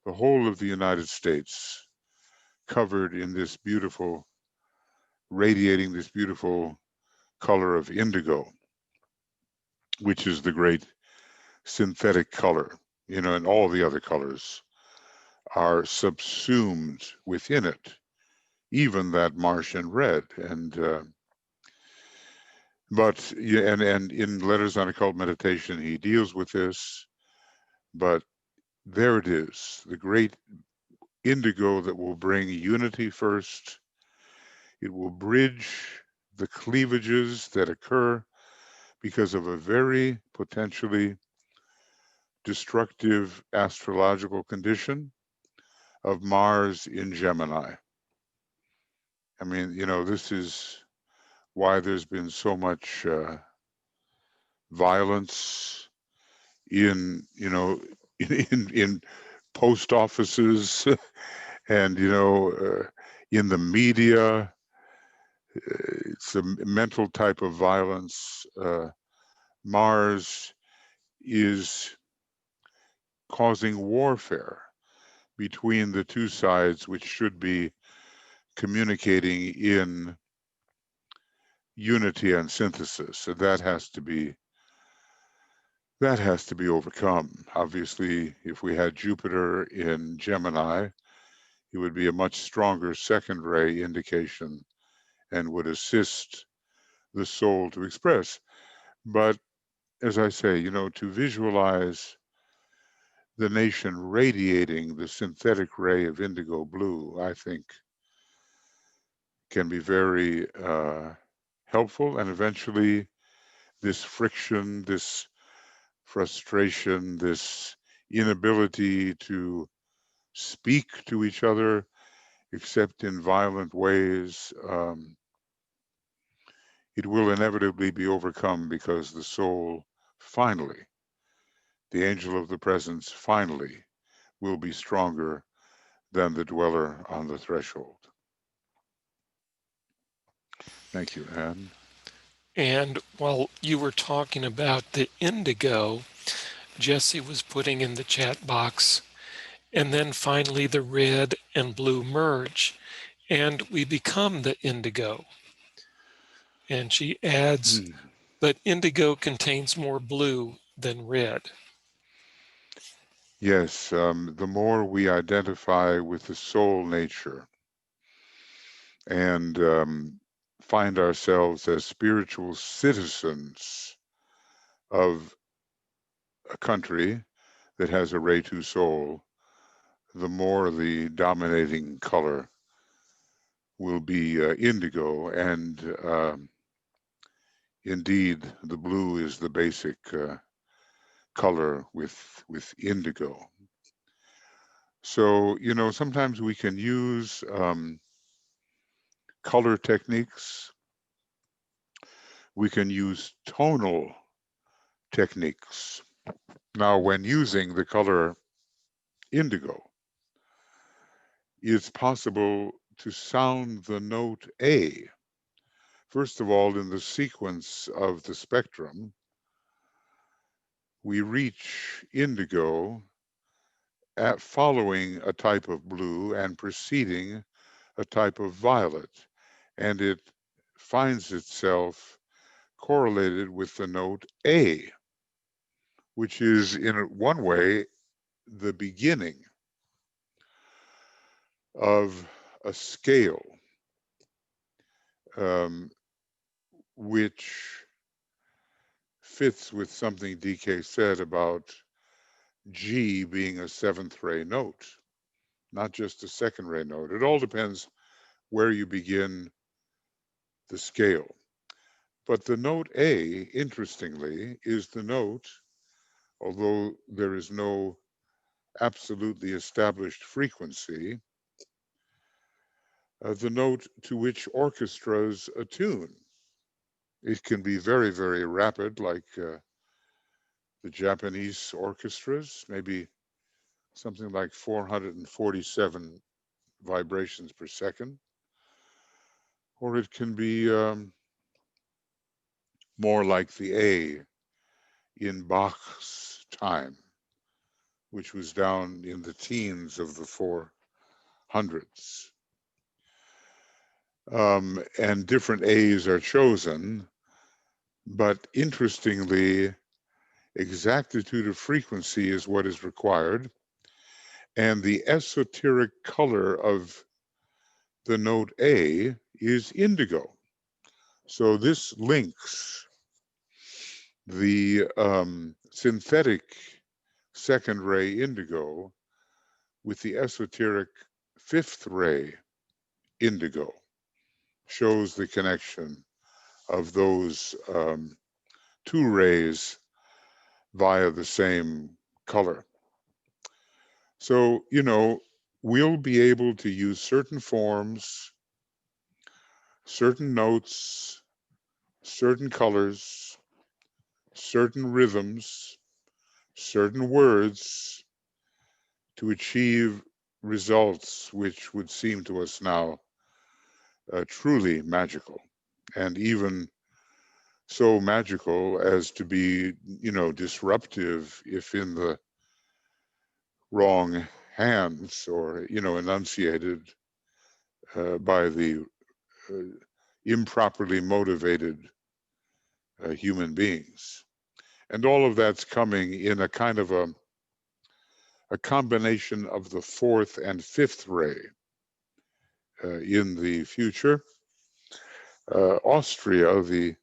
the whole of the United States covered in this beautiful, radiating this beautiful color of indigo, which is the great synthetic color, and all the other colors are subsumed within it, even that Martian red. But in Letters on Occult Meditation, he deals with this. But there it is, the great indigo that will bring unity first. It will bridge the cleavages that occur because of a very potentially destructive astrological condition of Mars in Gemini. I mean, this is why there's been so much violence in, in post offices and, in the media. It's a mental type of violence. Mars is causing warfare between the two sides, which should be communicating in unity and synthesis. So that has to be overcome. Obviously, if we had Jupiter in Gemini, it would be a much stronger second ray indication and would assist the soul to express. But as I say, to visualize the nation radiating the synthetic ray of indigo blue, I think can be very helpful. And eventually this friction, this frustration, this inability to speak to each other except in violent ways, it will inevitably be overcome, because the soul finally, the angel of the presence finally, will be stronger than the dweller on the threshold. Thank you, Anne. And while you were talking about the indigo, Jesse was putting in the chat box. And then finally the red and blue merge and we become the indigo. And she adds, but indigo contains more blue than red. Yes, the more we identify with the soul nature and find ourselves as spiritual citizens of a country that has a Retu soul, the more the dominating color will be indigo, and indeed the blue is the basic color with indigo. So, you know, sometimes we can use color techniques. We can use tonal techniques. Now, when using the color indigo, it's possible to sound the note A. First of all, in the sequence of the spectrum, we reach indigo at following a type of blue and preceding a type of violet, and it finds itself correlated with the note A, which is in one way the beginning of a scale, which fits with something DK said about G being a seventh ray note, not just a second ray note. It all depends where you begin the scale. But the note A, interestingly, is the note, although there is no absolutely established frequency, the note to which orchestras attune. It can be very, very rapid, like the Japanese orchestras, maybe something like 447 vibrations per second. Or it can be more like the A in Bach's time, which was down in the teens of the 400s. And different A's are chosen, but interestingly, exactitude of frequency is what is required, and the esoteric color of the note A is indigo. So this links the synthetic second ray indigo with the esoteric fifth ray indigo, shows the connection of those two rays via the same color. So, you know, we'll be able to use certain forms, certain notes, certain colors, certain rhythms, certain words to achieve results which would seem to us now truly magical, and even so magical as to be, you know, disruptive if in the wrong hands, or, you know, enunciated by the improperly motivated human beings. And all of that's coming in a kind of a combination of the fourth and fifth ray in the future. Austria, the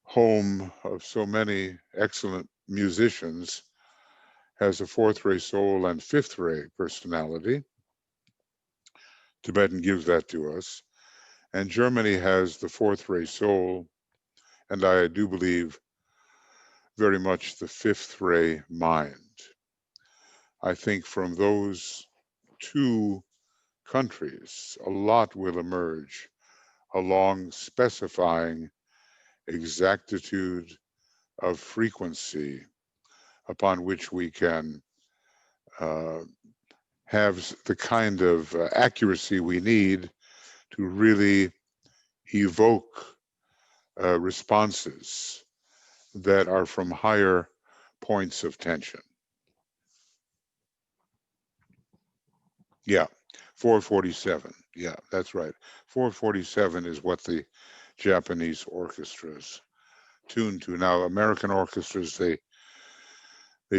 home of so many excellent musicians, has a fourth ray soul and fifth ray personality. Tibetan gives that to us. And Germany has the fourth ray soul, and I do believe very much the fifth ray mind. I think from those two countries, a lot will emerge along specifying exactitude of frequency upon which we can have the kind of accuracy we need to really evoke responses that are from higher points of tension. Yeah, 447. Yeah, that's right. 447 is what the Japanese orchestras tune to. Now, American orchestras, they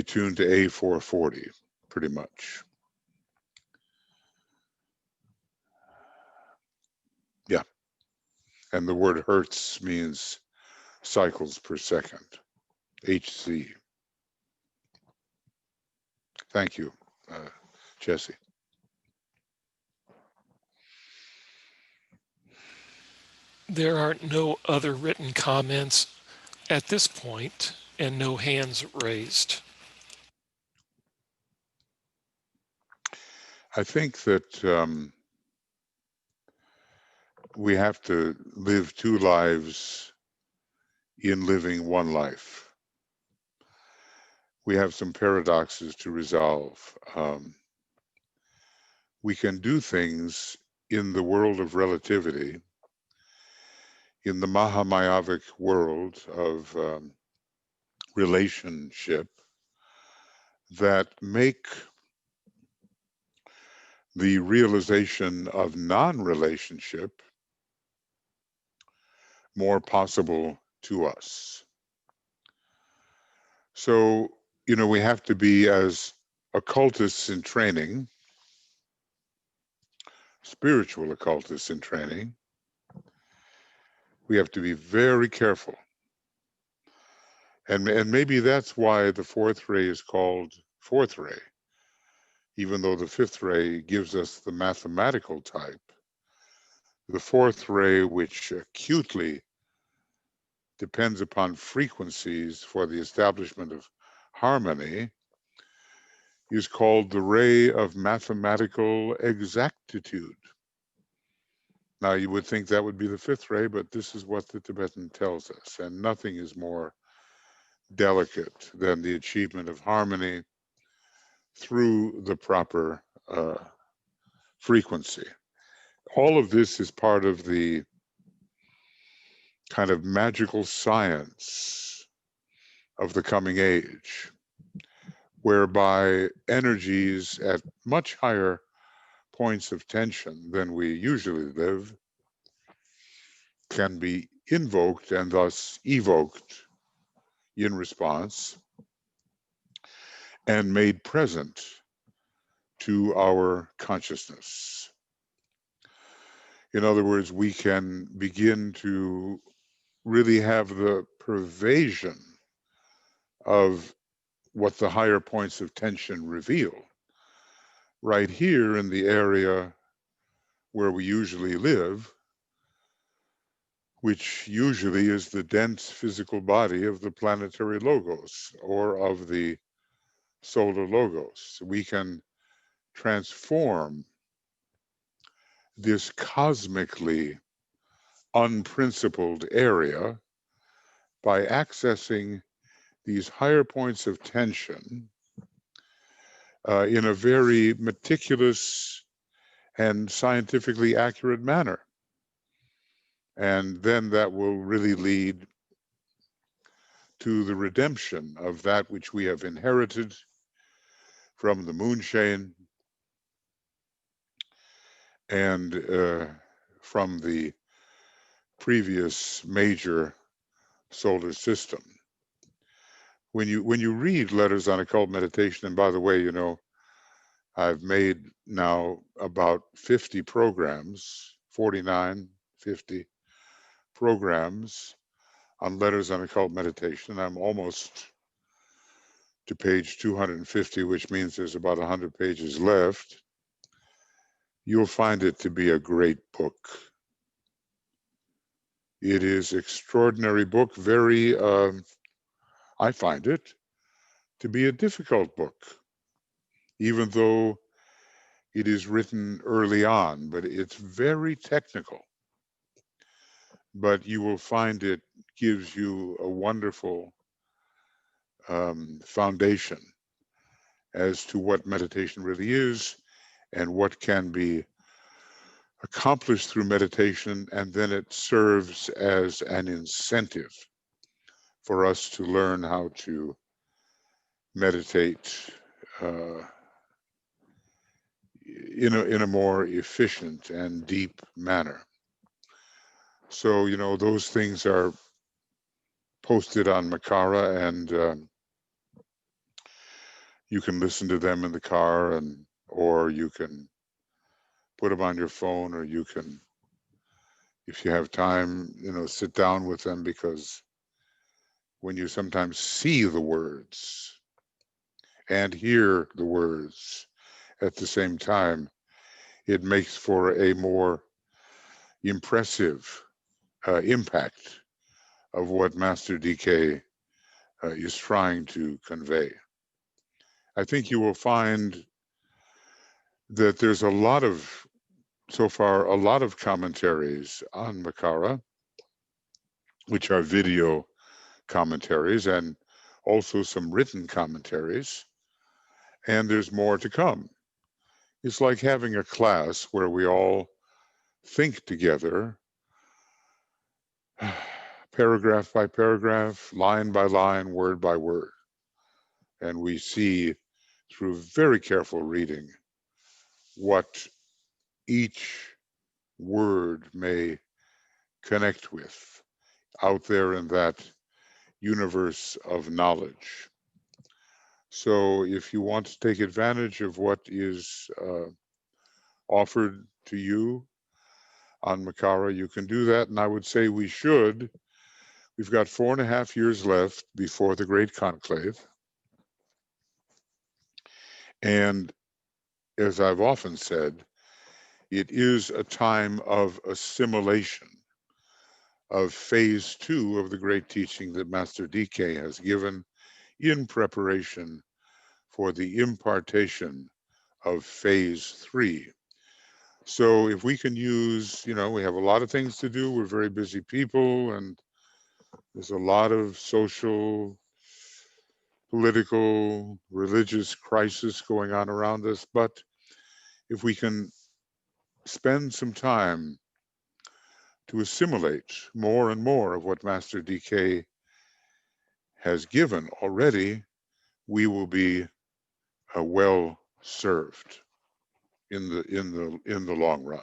tune to A440, pretty much. Yeah, and the word hertz means cycles per second, HZ. Thank you, Jesse. There are no other written comments at this point and no hands raised. I think that we have to live two lives in living one life. We have some paradoxes to resolve. We can do things in the world of relativity, in the Mahamayavic world of relationship, that make the realization of non-relationship more possible to us. So, you know, we have to be, as occultists in training, spiritual occultists in training, we have to be very careful. And maybe that's why the fourth ray is called fourth ray, even though the fifth ray gives us the mathematical type. The fourth ray, which acutely depends upon frequencies for the establishment of harmony, is called the ray of mathematical exactitude. Now, you would think that would be the fifth ray, but this is what the Tibetan tells us, and nothing is more delicate than the achievement of harmony through the proper frequency. All of this is part of the kind of magical science of the coming age, whereby energies at much higher points of tension than we usually live can be invoked and thus evoked in response and made present to our consciousness. In other words, we can begin to really have the pervasion of what the higher points of tension reveal right here in the area where we usually live, which usually is the dense physical body of the planetary logos or of the solar logos. We can transform this cosmically unprincipled area by accessing these higher points of tension in a very meticulous and scientifically accurate manner. And then that will really lead to the redemption of that which we have inherited from the moon chain and from the previous major solar system. When you read Letters on Occult Meditation, and by the way, you know, I've made now about 50 programs, 49, 50 programs on Letters on Occult Meditation. I'm almost to page 250, which means there's about 100 pages left. You'll find it to be a great book. It is extraordinary book, very, I find it to be a difficult book, even though it is written early on, but it's very technical. But you will find it gives you a wonderful foundation as to what meditation really is and what can be accomplished through meditation, and then it serves as an incentive for us to learn how to meditate in a more efficient and deep manner. So, those things are posted on Makara, and you can listen to them in the car, or you can put them on your phone, or you can, if you have time, sit down with them, because when you sometimes see the words and hear the words at the same time, it makes for a more impressive impact of what Master DK is trying to convey. I think you will find that there's so far, a lot of commentaries on Makara, which are video commentaries, and also some written commentaries, and there's more to come. It's like having a class where we all think together, paragraph by paragraph, line by line, word by word, and we see through very careful reading what each word may connect with out there in that universe of knowledge. So if you want to take advantage of what is offered to you on Makara, you can do that. And I would say we should. We've got 4.5 years left before the Great Conclave. And as I've often said, it is a time of assimilation of phase 2 of the great teaching that Master DK has given in preparation for the impartation of phase 3. So if we can use, we have a lot of things to do. We're very busy people, and there's a lot of social, political, religious crisis going on around us. But if we can spend some time to assimilate more and more of what Master DK has given already, we will be well served in the long run.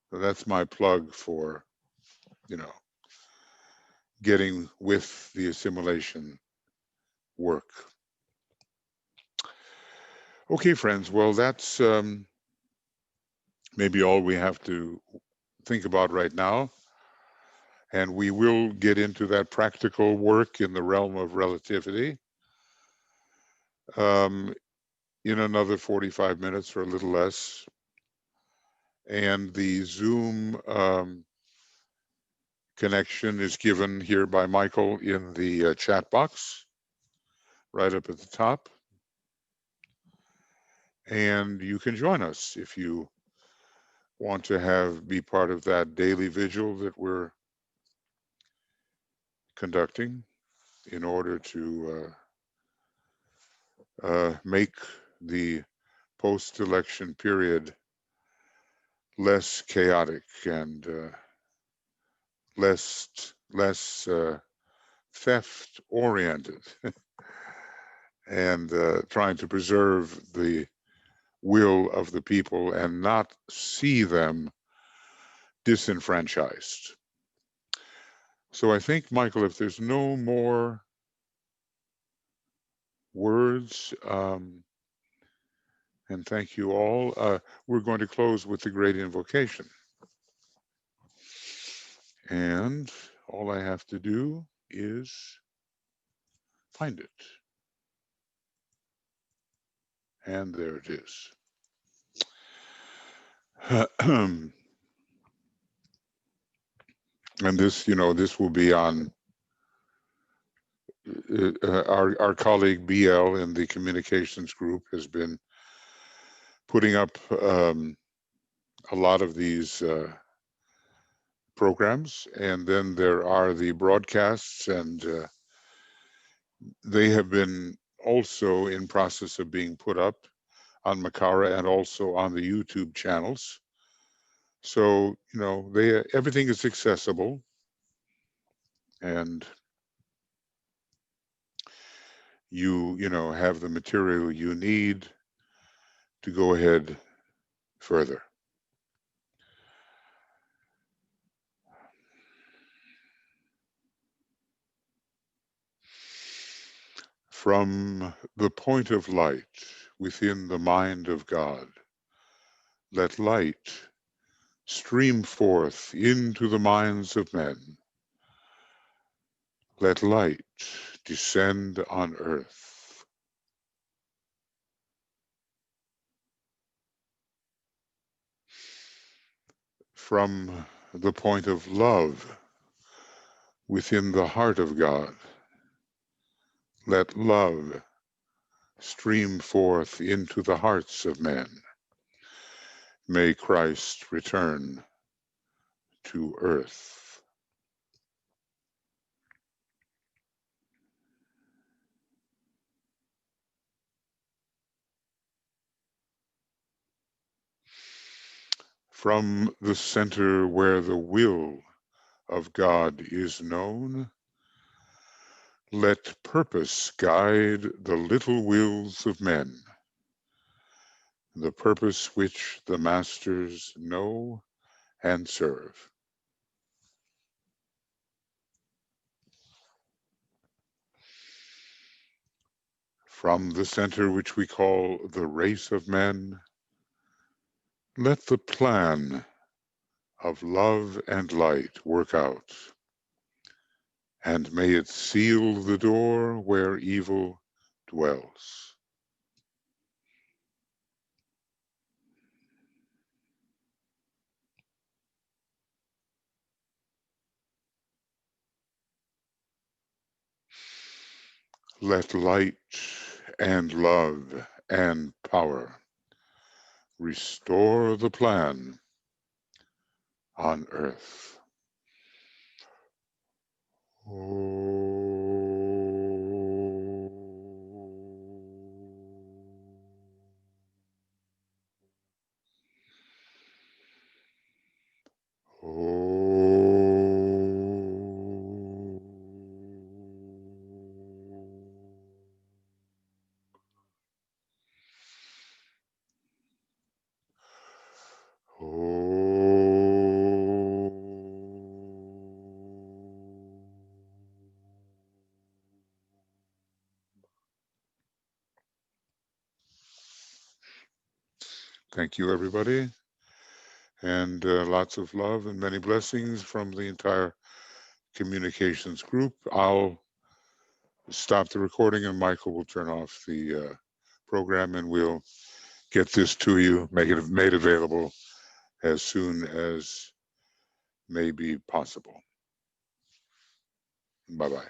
So that's my plug for, getting with the assimilation work. Okay, friends. Well, that's maybe all we have to think about right now. And we will get into that practical work in the realm of relativity in another 45 minutes or a little less. And the Zoom connection is given here by Michael in the chat box right up at the top. And you can join us if you want to be part of that daily vigil that we're conducting in order to make the post-election period less chaotic and less theft-oriented, and trying to preserve the will of the people and not see them disenfranchised. So I think, Michael, if there's no more words, and thank you all, we're going to close with the great invocation. And all I have to do is find it. And there it is. And this, this will be on our colleague BL in the communications group has been putting up a lot of these programs, and then there are the broadcasts, and they have been also in process of being put up on Makara and also on the YouTube channels. So, everything is accessible, and you know, have the material you need to go ahead further. From the point of light within the mind of God, let light stream forth into the minds of men. Let light descend on earth. From the point of love within the heart of God, let love stream forth into the hearts of men. May Christ return to earth. From the center where the will of God is known, let purpose guide the little wills of men, the purpose which the masters know and serve. From the center which we call the race of men, let the plan of love and light work out, and may it seal the door where evil dwells. Let light and love and power restore the plan on earth. Thank you, everybody, and lots of love and many blessings from the entire communications group. I'll stop the recording and Michael will turn off the program, and we'll get this to you, make it made available as soon as may be possible. Bye-bye.